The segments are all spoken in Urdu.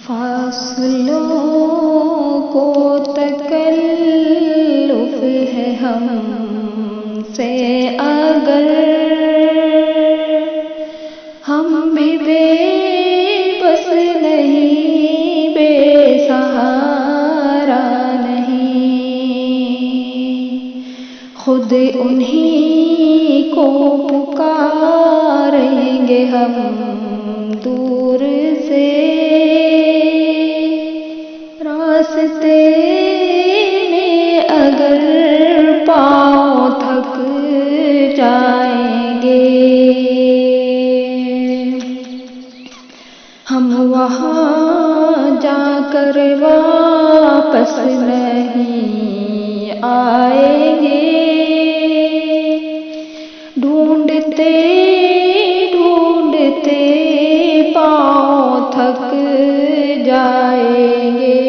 فاصلوں کو تکلف ہے ہم سے اگر ہم بھی بے بس نہیں، بے سہارا نہیں، خود انہی کو پکاریں گے ہم دور سے، راستے میں اگر پاؤں تھک جائیں گے ہم وہاں جا کر واپس نہیں آئیں گے، ڈھونڈتے ڈھونڈتے پاؤں تھک جائیں گے،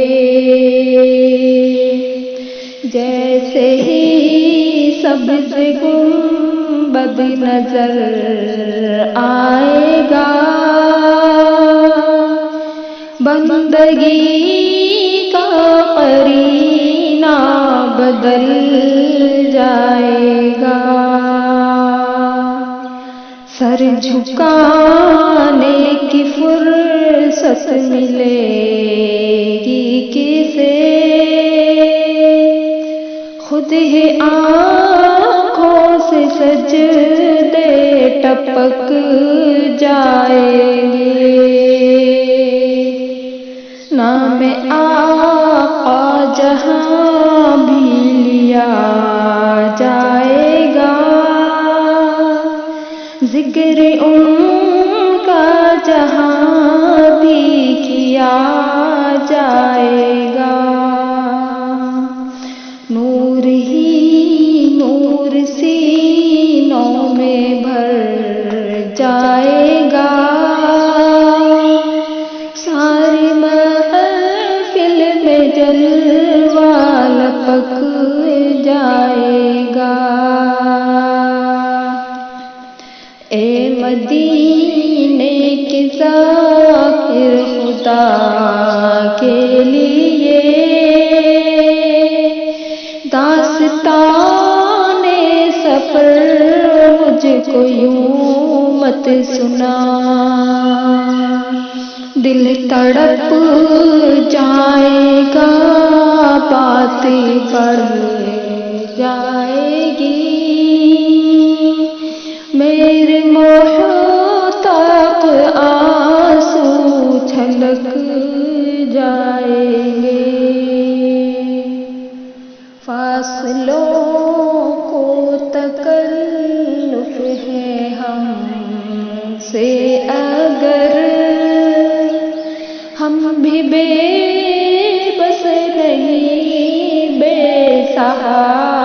جیسے ہی سبز گنبد نظر آئے گا، بندگی کا قرینہ بدل جائے گا، سر جھکانے کی فرصت ملے گی کسے، خود ہی آنکھوں سے سجدے ٹپک جائیں گے، نام آقا جہاں بھی لیا جائے گا، ذکر ان کا جہاں بھی کیا جائے گا، نور ہی نور سینوں میں بھر جائے گا، ساری محفل میں جلوہ لپک جائے گا، اے مدینے کے ذاکر خدا کے لیے داستان سفر مجھ کو یوں مت سنا، دل تڑپ جائے گا، بات بڑھ جائے گی، میرے محتاق آنسو چھلک جائیں گے، فاصلوں کو تکلف ہے ہم سے اگر ہم بھی بے بس نہیں، بے سہارا